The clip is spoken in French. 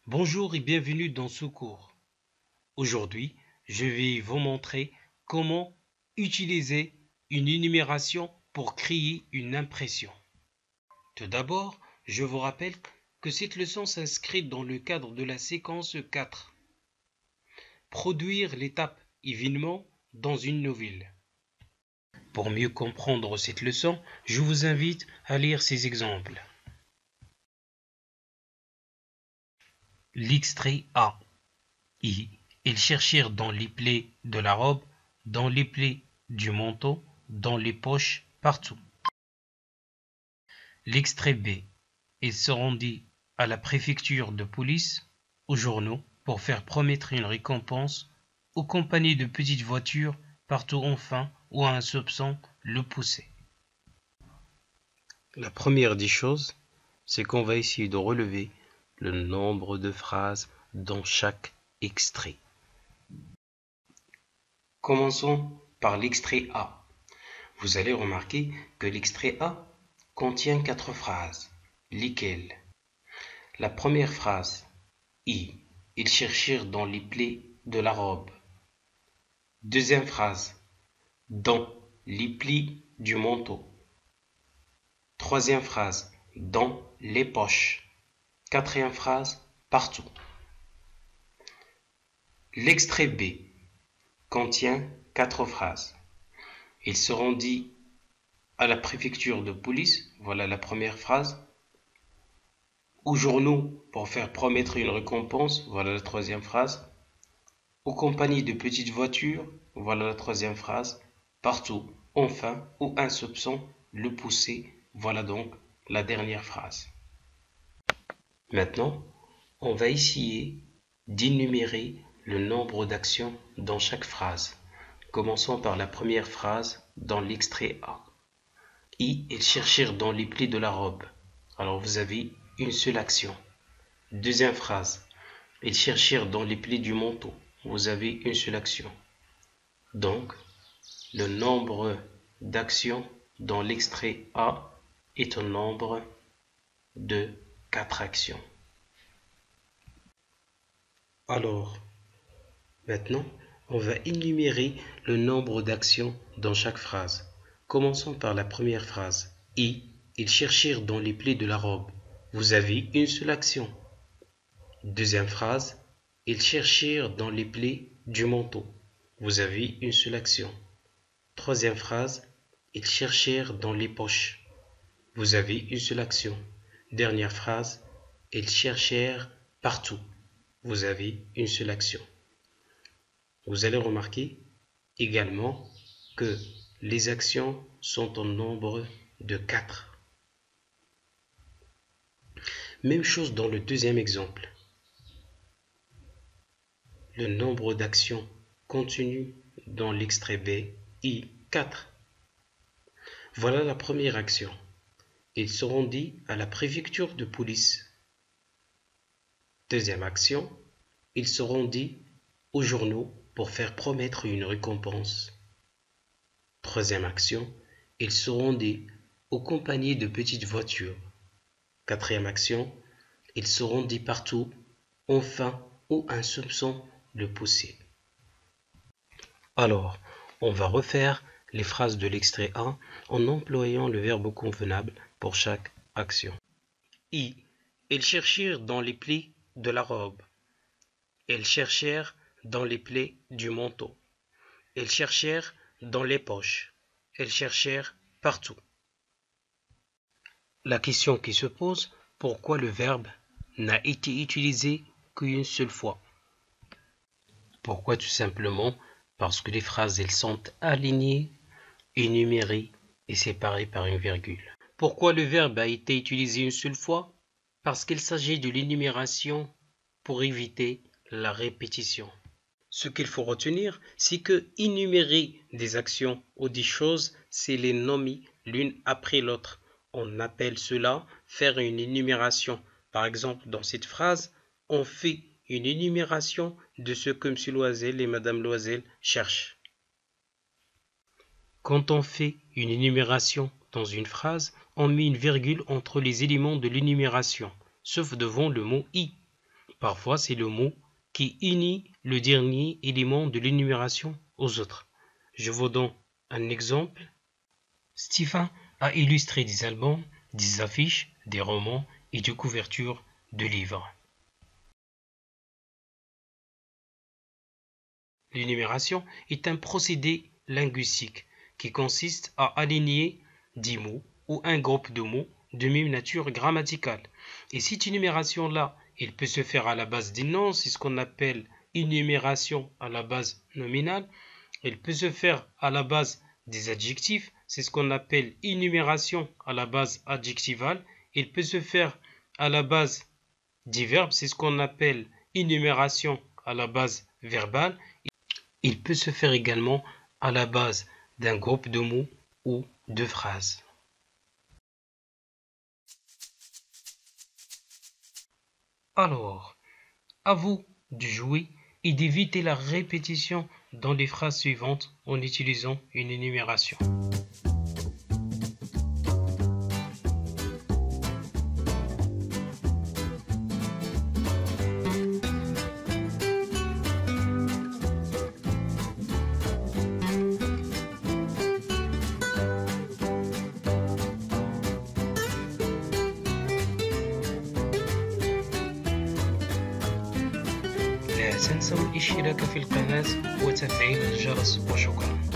Bonjour et bienvenue dans ce cours. Aujourd'hui, je vais vous montrer comment utiliser une énumération pour créer une impression. Tout d'abord, je vous rappelle que cette leçon s'inscrit dans le cadre de la séquence 4. Produire l'étape événement dans une nouvelle. Pour mieux comprendre cette leçon, je vous invite à lire ces exemples. L'extrait A. Ils cherchèrent dans les plis de la robe, dans les plis du manteau, dans les poches, partout. L'extrait B. Il se rendit à la préfecture de police, aux journaux, pour faire promettre une récompense, aux compagnies de petites voitures, partout enfin où un soupçon le poussait. La première des choses, c'est qu'on va essayer de relever le nombre de phrases dans chaque extrait. Commençons par l'extrait A. Vous allez remarquer que l'extrait A contient 4 phrases. Lesquelles? La première phrase, Ils cherchèrent dans les plis de la robe. Deuxième phrase, dans les plis du manteau. Troisième phrase, dans les poches. Quatrième phrase, partout. L'extrait B contient 4 phrases. Il se rendit à la préfecture de police, voilà la première phrase. Aux journaux pour faire promettre une récompense, voilà la troisième phrase. Aux compagnies de petites voitures, voilà la troisième phrase. Partout, enfin, où un soupçon le poussait, voilà donc la dernière phrase. Maintenant, on va essayer d'énumérer le nombre d'actions dans chaque phrase. Commençons par la première phrase dans l'extrait A. Ils cherchèrent dans les plis de la robe. Alors vous avez une seule action. Deuxième phrase. Ils cherchèrent dans les plis du manteau. Vous avez une seule action. Donc, le nombre d'actions dans l'extrait A est un nombre de 4 actions. Alors, maintenant, on va énumérer le nombre d'actions dans chaque phrase. Commençons par la première phrase. Ils cherchèrent dans les plis de la robe. Vous avez une seule action. Deuxième phrase. Ils cherchèrent dans les plis du manteau. Vous avez une seule action. Troisième phrase. Ils cherchèrent dans les poches. Vous avez une seule action. Dernière phrase. Ils cherchèrent partout. Vous avez une seule action. Vous allez remarquer également que les actions sont au nombre de 4. Même chose dans le deuxième exemple. Le nombre d'actions contenu dans l'extrait B est 4. Voilà la première action. Il se rendit à la préfecture de police. Deuxième action, il se rendit aux journaux pour faire promettre une récompense. Troisième action, il se rendit aux compagnies de petites voitures. Quatrième action, il se rendit partout, enfin où un soupçon le poussait. Alors, on va refaire les phrases de l'extrait A en employant le verbe convenable pour chaque action. Ils cherchèrent dans les plis de la robe. Ils cherchèrent dans les plis du manteau. Ils cherchèrent dans les poches. Ils cherchèrent partout. La question qui se pose, pourquoi le verbe n'a été utilisé qu'une seule fois? Pourquoi? Tout simplement parce que les phrases elles sont alignées, énumérées et séparées par une virgule. Pourquoi le verbe a été utilisé une seule fois? Parce qu'il s'agit de l'énumération pour éviter la répétition. Ce qu'il faut retenir, c'est que énumérer des actions ou des choses, c'est les nommer l'une après l'autre. On appelle cela faire une énumération. Par exemple, dans cette phrase, on fait une énumération de ce que M. Loisel et Mme Loisel cherchent. Quand on fait une énumération dans une phrase, on met une virgule entre les éléments de l'énumération, sauf devant le mot « i ». Parfois, c'est le mot qui unit le dernier élément de l'énumération aux autres. Je vous donne un exemple. Stephen a illustré des albums, des affiches, des romans et des couvertures de livres. L'énumération est un procédé linguistique qui consiste à aligner des mots ou un groupe de mots de même nature grammaticale. Et cette énumération-là, elle peut se faire à la base des noms, c'est ce qu'on appelle énumération à la base nominale. Elle peut se faire à la base des adjectifs, c'est ce qu'on appelle énumération à la base adjectivale. Elle peut se faire à la base des verbes, c'est ce qu'on appelle énumération à la base verbale. Il peut se faire également à la base d'un groupe de mots ou de phrases. Alors, à vous de jouer et d'éviter la répétition dans les phrases suivantes en utilisant une énumération. لا تنسوا الاشتراك في القناة وتفعيل الجرس وشكرا.